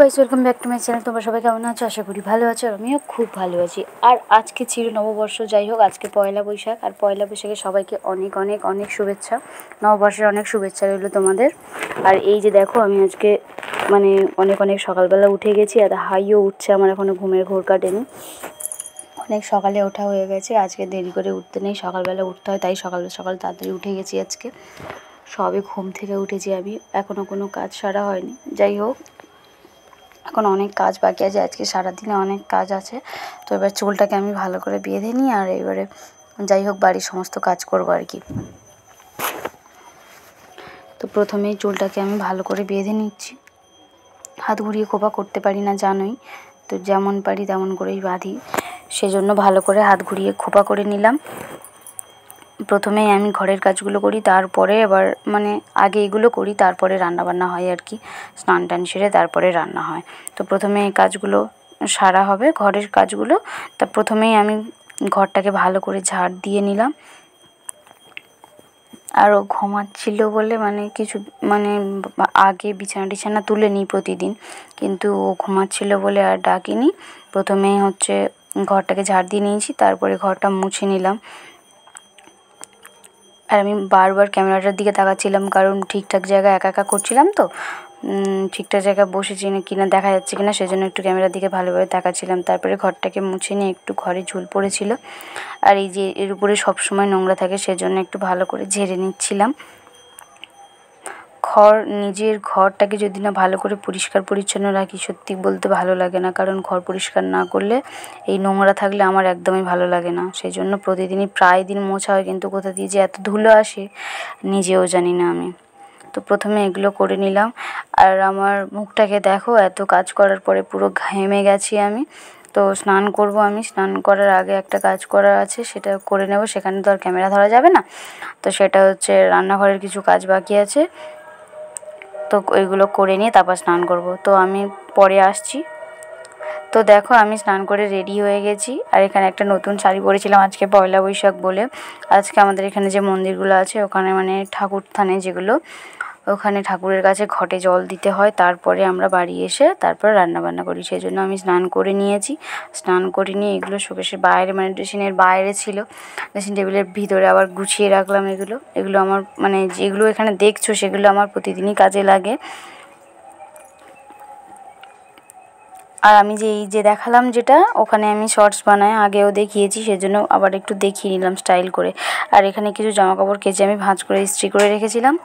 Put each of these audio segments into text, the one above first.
Guys, welcome back to my channel. তোমরা সবাই কেমন আছো? আশা করি ভালো আছো। আমিও খুব ভালো আছি। আর আজকে ছিল নববর্ষ। যাই হোক, আজকে পয়লা বৈশাখ। আর পয়লা বৈশাখে সবাইকে অনেক অনেক অনেক শুভেচ্ছা। নববর্ষের অনেক শুভেচ্ছা রইলো তোমাদের। আর এই যে দেখো, আমি আজকে অনেক অনেক সকালবেলা উঠে গেছি। আর হাইও উঠছে, আমার এখনও ঘুমের ঘোর কাটেনি। অনেক সকালে ওঠা হয়ে গেছে। আজকে দেরি করে উঠতে নেই, সকালবেলা উঠতে হয়, তাই সকাল সকাল তাড়াতাড়ি উঠে গেছি। আজকে সবে ঘুম থেকে উঠেছি আমি, এখনও কোনো কাজ সারা হয়নি। যাই হোক, এখন অনেক কাজ বাকি আছে। আজকে সারাদিনে অনেক কাজ আছে। তো এবার চুলটাকে আমি ভালো করে বেঁধে নিই, আর এবারে যাই হোক বাড়ির সমস্ত কাজ করবো আর কি। তো প্রথমেই চুলটাকে আমি ভালো করে বেঁধে নিচ্ছি। হাত ঘুরিয়ে খোপা করতে পারি না জানোই, তো যেমন পারি তেমন করেই বাঁধি। সেজন্য ভালো করে হাত ঘুরিয়ে খোপা করে নিলাম। প্রথমেই আমি ঘরের কাজগুলো করি, তারপরে এবার আগে এগুলো করি, তারপরে রান্নাবান্না হয় আর কি। স্নান টান সেরে তারপরে রান্না হয়। তো প্রথমে এই কাজগুলো সারা হবে, ঘরের কাজগুলো। তা প্রথমেই আমি ঘরটাকে ভালো করে ঝাড় দিয়ে নিলাম। আর ও ঘুমাচ্ছিল বলে কিছু আগে বিছানা টিছানা তুলে নিই প্রতিদিন, কিন্তু ও ঘুমাচ্ছিল বলে আর ডাকিনি। প্রথমেই ঘরটাকে ঝাড় দিয়ে নিয়েছি, তারপরে ঘরটা মুছে নিলাম। আর আমি বারবার ক্যামেরাটার দিকে তাকাচ্ছিলাম, কারণ ঠিকঠাক জায়গায় একা একা করছিলাম, তো ঠিকঠাক জায়গায় বসেছি না কিনা দেখা যাচ্ছে কিনা, সেজন্য একটু ক্যামেরার দিকে ভালোভাবে তাকাচ্ছিলাম। তারপরে ঘরটাকে মুছে নিয়ে একটু ঘরে ঝুল পড়েছিল, আর এই যে এর উপরে সবসময় নোংরা থাকে, সেজন্য একটু ভালো করে ঝেড়ে নিচ্ছিলাম। নিজের ঘরটাকে যদি না ভালো করে পরিষ্কার পরিচ্ছন্ন রাখি, সত্যি বলতে ভালো লাগে না। কারণ ঘর পরিষ্কার না করলে, এই নোংরা থাকলে আমার একদমই ভালো লাগে না। সেই জন্য প্রতিদিনই প্রায় দিন মোছা হয়, কিন্তু কোথা দিয়ে যে এত ধুলো আসে নিজেও জানি না আমি। তো প্রথমে এগুলো করে নিলাম। আর আমার মুখটাকে দেখো, এত কাজ করার পরে পুরো ঘেমে গেছি আমি। তো স্নান করব আমি। স্নান করার আগে একটা কাজ করার আছে, সেটা করে নেব। সেখানে তো আর ক্যামেরা ধরা যাবে না। তো সেটা হচ্ছে রান্নাঘরের কিছু কাজ বাকি আছে, তো ওইগুলো করে নিয়ে তারপর স্নান করব। তো আমি পরে আসছি। তো দেখো, আমি স্নান করে রেডি হয়ে গেছি। আর এখানে একটা নতুন শাড়ি পরেছিলাম আজকে পয়লা বৈশাখ বলে। আজকে আমাদের এখানে যে মন্দিরগুলো আছে, ওখানে ঠাকুর থানে যেগুলো, ওখানে ঠাকুরের কাছে ঘটে জল দিতে হয়। তারপরে আমরা বাড়ি এসে তারপর রান্নাবান্না করি। সেই জন্য আমি স্নান করে নিয়েছি। স্নান করে নিয়ে এগুলো শোকেসের বাইরে, ড্রেসিংয়ের বাইরে ছিল, ড্রেসিং টেবিলের ভিতরে আবার গুছিয়ে রাখলাম। এগুলো আমার যেগুলো এখানে দেখছো, সেগুলো আমার প্রতিদিনই কাজে লাগে। আর আমি এই যে দেখালাম যেটা, ওখানে আমি শর্টস বানাই, আগেও দেখিয়েছি, সেজন্য আবার একটু দেখিয়ে নিলাম স্টাইল করে। আর এখানে কিছু জামাকাপড় কেচে আমি ভাঁজ করে ইস্ত্রি করে রেখেছিলাম।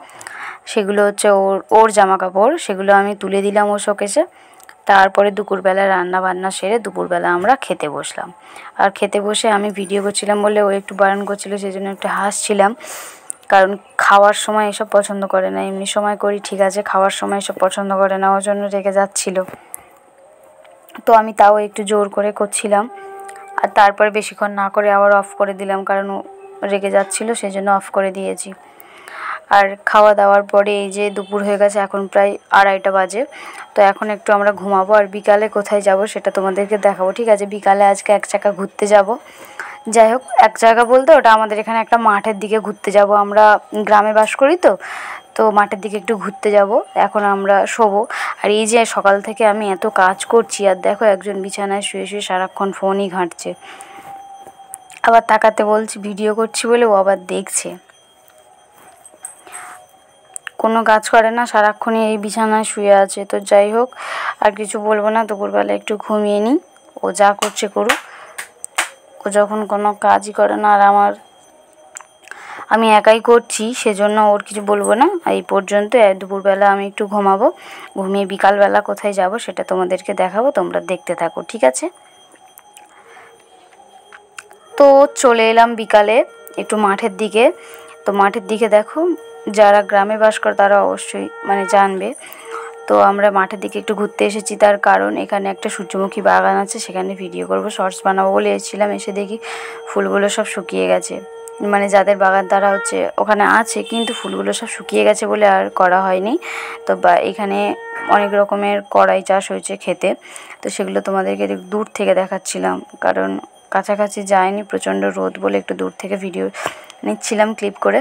সেগুলো হচ্ছে ওর জামাকাপড়, সেগুলো আমি তুলে দিলাম ওর শোকেসে। তারপরে দুপুরবেলা রান্না বান্না সেরে দুপুরবেলা আমরা খেতে বসলাম। আর খেতে বসে আমি ভিডিও করছিলাম বলে ও একটু বারণ করছিল, সেজন্য একটু হাসছিলাম। কারণ খাওয়ার সময় এসব পছন্দ করে না, এমনি সময় করি ঠিক আছে, খাওয়ার সময় এসব পছন্দ করে না, ওর জন্য রেগে যাচ্ছিল। তো আমি তাও একটু জোর করে করছিলাম। আর তারপরে বেশিক্ষণ না করে আবার অফ করে দিলাম, কারণ ও রেগে যাচ্ছিলো, সেই জন্য অফ করে দিয়েছি। আর খাওয়া দাওয়ার পরে এই যে দুপুর হয়ে গেছে, এখন প্রায় 2:30 বাজে। তো এখন একটু আমরা ঘুমাবো। আর বিকালে কোথায় যাব সেটা তোমাদেরকে দেখাবো, ঠিক আছে? বিকালে আজকে এক জায়গা ঘুরতে যাব। যাই হোক, এক জায়গা বলতে ওটা আমাদের এখানে একটা মাঠের দিকে ঘুরতে যাব। আমরা গ্রামে বাস করি, তো মাঠের দিকে একটু ঘুরতে যাব। এখন আমরা শোবো। আর এই যে সকাল থেকে আমি এত কাজ করছি, আর দেখো একজন বিছানায় শুয়ে শুয়ে সারাক্ষণ ফোনই ঘাঁটছে। আবার তাকাতে বলছি ভিডিও করছি বলে, ও আবার দেখছে। কোনো কাজ করে না, সারাক্ষণই এই বিছানায় শুয়ে আছে। তো যাই হোক, আর কিছু বলবো না, দুপুরবেলা একটু ঘুমিয়ে নিই। ও যা করছে করুক, ও যখন কোনো কাজই করে না, আর আমি একাই করছি, সেজন্য ওর কিছু বলবো না। এই পর্যন্ত। দুপুরবেলা আমি একটু ঘুমাবো, ঘুমিয়ে বিকালবেলা কোথায় যাব সেটা তোমাদেরকে দেখাবো, তোমরা দেখতে থাকো, ঠিক আছে? তো চলে এলাম বিকালে একটু মাঠের দিকে। তো মাঠের দিকে দেখো, যারা গ্রামে বাস করে তারা অবশ্যই জানবে। তো আমরা মাঠের দিকে একটু ঘুরতে এসেছি, তার কারণ এখানে একটা সূর্যমুখী বাগান আছে, সেখানে ভিডিও করব, শর্টস বানাবো বলে এসেছিলাম। এসে দেখি ফুলগুলো সব শুকিয়ে গেছে। যাদের বাগান তারা ওখানে আছে, কিন্তু ফুলগুলো সব শুকিয়ে গেছে বলে আর করা হয়নি। তো এখানে অনেক রকমের কড়াই চাষ হয়েছে খেতে, তো সেগুলো তোমাদেরকে দূর থেকে দেখাচ্ছিলাম, কারণ কাছাকাছি যায়নি, প্রচণ্ড রোদ বলে একটু দূর থেকে ভিডিও নিচ্ছিলাম ক্লিপ করে।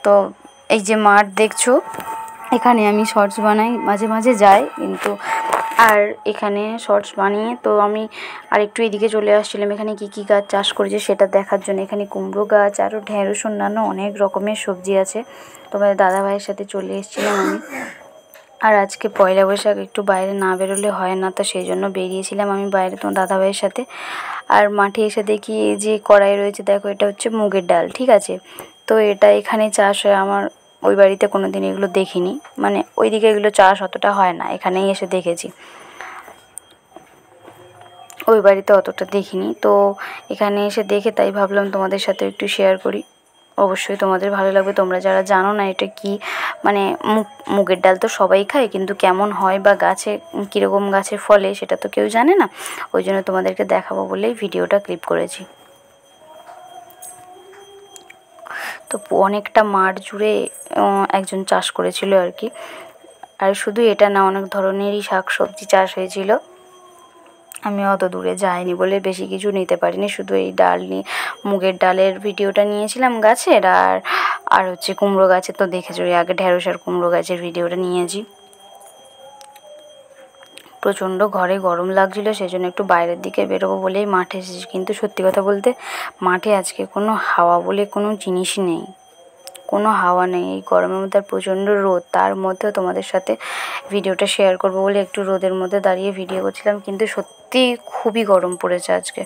তো এই যে মাঠ দেখছো, এখানে আমি শর্টস বানাই, মাঝে মাঝে যাই, কিন্তু আর এখানে শর্টস বানিয়ে তো আমি আর একটু এদিকে চলে আসছিলাম এখানে কি গাছ চাষ করেছে সেটা দেখার জন্য। এখানে কুমড়ো গাছ, আরও ঢেঁড়স, অন্যান্য অনেক রকমের সবজি আছে। তোমাদের দাদাভাইয়ের সাথে চলে এসেছিলাম আমি। আর আজকে পয়লা বৈশাখ, একটু বাইরে না বেরোলে হয় না, তো সেই জন্য বেরিয়েছিলাম আমি বাইরে তোমার দাদাভাইয়ের সাথে। আর মাঠে এসে দেখি এই যে কড়াই রয়েছে, দেখো এটা হচ্ছে মুগের ডাল, ঠিক আছে। তো এটা এখানে চাষ হয়, আমার ওই বাড়িতে কোনো দিন এগুলো দেখিনি, মানে ওইদিকে এগুলো চাষ অতটা হয় না, এখানেই এসে দেখেছি, ওই বাড়িতে অতটা দেখিনি। তো এখানে এসে দেখে তাই ভাবলাম তোমাদের সাথে একটু শেয়ার করি। অবশ্যই তোমাদের ভালো লাগবে। তোমরা যারা জানো না এটা কি, মানে মুগের ডাল তো সবাই খায়, কিন্তু কেমন হয় বা গাছে কীরকম গাছে ফলে সেটা তো কেউ জানে না, ওই জন্য তোমাদেরকে দেখাবো বলেই ভিডিওটা ক্লিপ করেছি। তো অনেকটা মাঠ জুড়ে একজন চাষ করেছিল আর কি। আর শুধু এটা না, অনেক ধরনেরই শাক সবজি চাষ হয়েছিল। আমি অত দূরে যাইনি বলে বেশি কিছু নিতে পারিনি, শুধু এই ডাল নিয়ে মুগের ডালের ভিডিওটা নিয়েছিলাম গাছের। আর হচ্ছে কুমড়ো গাছের তো দেখেছো, আগে ঢেঁড়স আর কুমড়ো গাছের ভিডিওটা নিয়েছি। প্রচণ্ড ঘরে গরম লাগছিলো, সেই জন্য একটু বাইরের দিকে বেরোবো বলেই মাঠে এসেছি। কিন্তু সত্যি কথা বলতে মাঠে আজকে কোনো হাওয়া বলে কোনো জিনিসই নেই, কোনো হাওয়া নেই। এই গরমের মধ্যে আর প্রচণ্ড রোদ, তার মধ্যেও তোমাদের সাথে ভিডিওটা শেয়ার করবো বলে একটু রোদের মধ্যে দাঁড়িয়ে ভিডিও করছিলাম। কিন্তু সত্যি খুবই গরম পড়েছে আজকে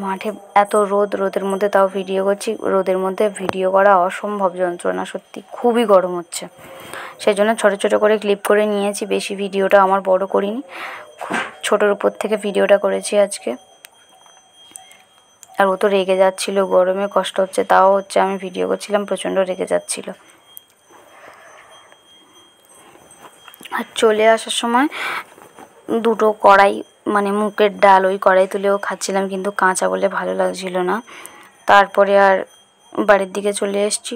মাঠে, এত রোদের মধ্যে তাও ভিডিও করছি। রোদের মধ্যে ভিডিও করা অসম্ভব যন্ত্রণা, সত্যি খুবই গরম হচ্ছে। সেই জন্য ছোটো ছোটো করে ক্লিপ করে নিয়েছি, বেশি ভিডিওটা আমার বড় করিনি, ছোটোর উপর থেকে ভিডিওটা করেছি আজকে। আর ও তো রেগে যাচ্ছিলো, গরমে কষ্ট হচ্ছে, তাও হচ্ছে আমি ভিডিও করছিলাম, প্রচণ্ড রেগে যাচ্ছিলো। আর চলে আসার সময় দুটো কড়াই, মানে মুগের ডাল ওই কড়াই তুলেও খাচ্ছিলাম, কিন্তু কাঁচা বলে ভালো লাগছিল না। তারপরে আর বাড়ির দিকে চলে এসেছি।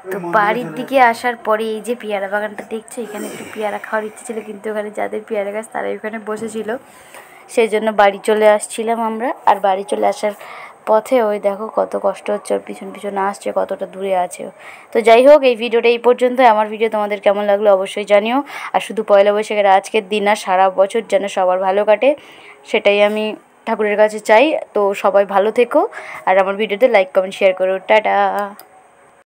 তো বাড়ির দিকে আসার পরে এই যে পেয়ারা বাগানটা দেখছো, এখানে একটু পেয়ারা খাওয়ার ইচ্ছে ছিল, কিন্তু ওখানে যাদের পেয়ারা গাছ তারা ওখানে বসেছিল, সেই জন্য বাড়ি চলে আসছিলাম আমরা। আর বাড়ি চলে আসার পথে ওই দেখো কত কষ্ট হচ্ছে, ওর পিছন পিছন আসছে, কতটা দূরে আছে। তো যাই হোক, এই ভিডিওটা এই পর্যন্ত। আমার ভিডিও তোমাদের কেমন লাগলো অবশ্যই জানিও। আর শুধু পয়লা বৈশাখের আজকের দিন আর সারা বছর যেন সবার ভালো কাটে, সেটাই আমি ঠাকুরের কাছে চাই। তো সবাই ভালো থেকো, আর আমার ভিডিওতে লাইক কমেন্ট শেয়ার করো। টাটা।